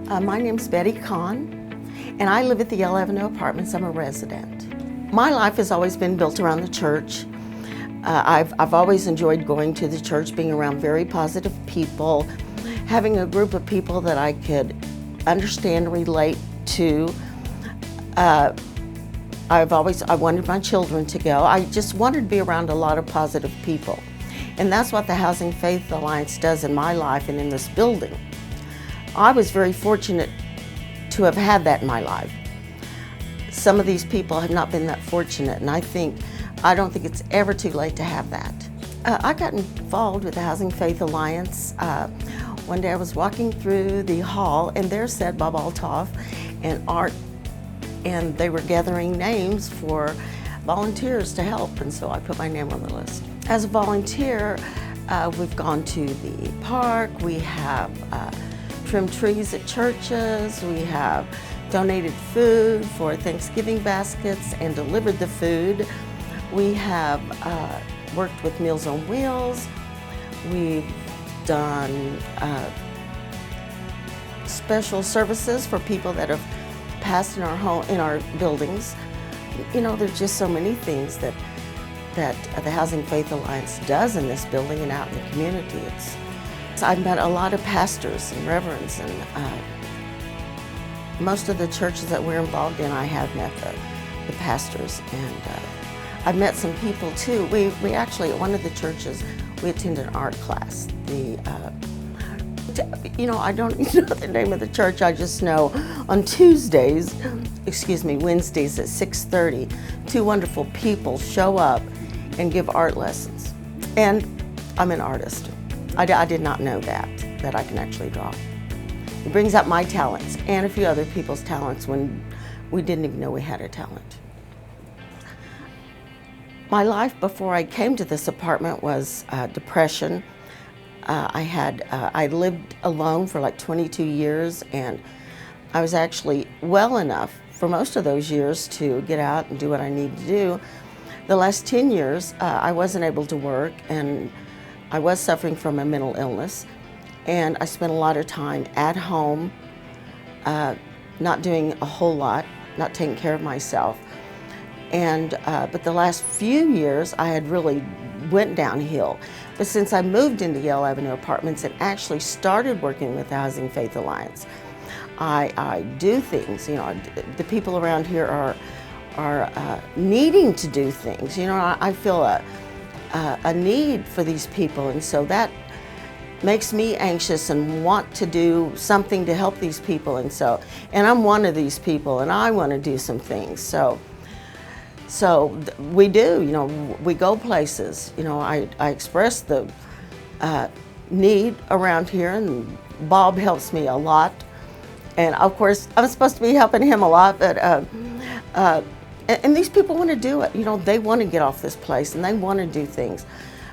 My name's Betty Conn, and I live at the Yale Ave apartments. I'm a resident. My life has always been built around the church. I've always enjoyed going to the church, being around very positive people, having a group of people that I could understand and relate to. I wanted my children to go. I just wanted to be around a lot of positive people. And that's what the Housing Faith Alliance does in my life and in this building. I was very fortunate to have had that in my life. Some of these people have not been that fortunate, and I don't think it's ever too late to have that. I got involved with the Housing Faith Alliance. One day I was walking through the hall, and there sat Bob Altoff and Art, and they were gathering names for volunteers to help, and so I put my name on the list. As a volunteer, we've gone to the park, we have trimmed trees at churches, we have donated food for Thanksgiving baskets and delivered the food. We have worked with Meals on Wheels. We've done special services for people that have passed in our buildings. You know, there's just so many things that the Housing Faith Alliance does in this building and out in the community. I've met a lot of pastors and reverends, and most of the churches that we're involved in, I have met the pastors, and I've met some people too. We actually, at one of the churches, we attended an art class. I don't know the name of the church, I just know on Wednesdays at 6:30, two wonderful people show up and give art lessons. And I'm an artist. I did not know that I can actually draw. It brings out my talents and a few other people's talents when we didn't even know we had a talent. My life before I came to this apartment was depression. I lived alone for like 22 years, and I was actually well enough for most of those years to get out and do what I needed to do. The last 10 years, I wasn't able to work, and I was suffering from a mental illness, and I spent a lot of time at home, not doing a whole lot, not taking care of myself. But the last few years, I had really went downhill. But since I moved into Yale Avenue Apartments and actually started working with the Housing Faith Alliance, I do things. You know, the people around here are needing to do things. You know, I feel a need for these people, and so that makes me anxious and want to do something to help these people. And I'm one of these people, and I want to do some things. So we do, you know, we go places. You know, I express the need around here, and Bob helps me a lot. And of course, I'm supposed to be helping him a lot, but and these people want to do it. You know, they want to get off this place and they want to do things.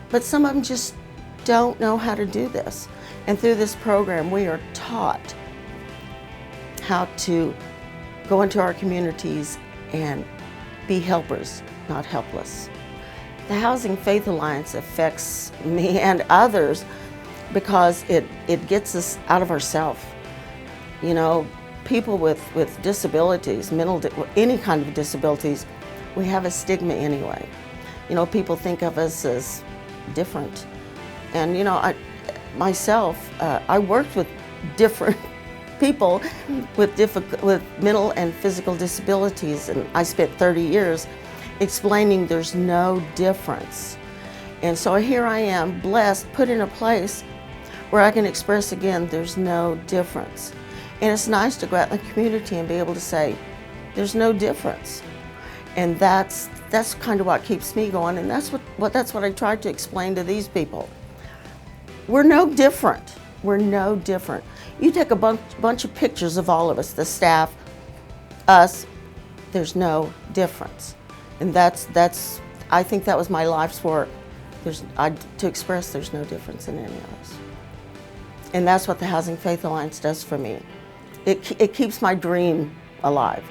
But some of them just don't know how to do this. And through this program, we are taught how to go into our communities and be helpers, not helpless. The Housing Faith Alliance affects me and others because it gets us out of ourselves. You know, people with disabilities, any kind of disabilities, we have a stigma anyway. You know, people think of us as different. And you know, I worked with different people with mental and physical disabilities, and I spent 30 years explaining there's no difference. And so here I am, blessed, put in a place where I can express again, there's no difference. And it's nice to go out in the community and be able to say, there's no difference. And that's kind of what keeps me going, and that's what I tried to explain to these people. We're no different. We're no different. You take a bunch of pictures of all of us, the staff, us, there's no difference. And I think that was my life's work, to express there's no difference in any of us. And that's what the Housing Faith Alliance does for me. It keeps my dream alive.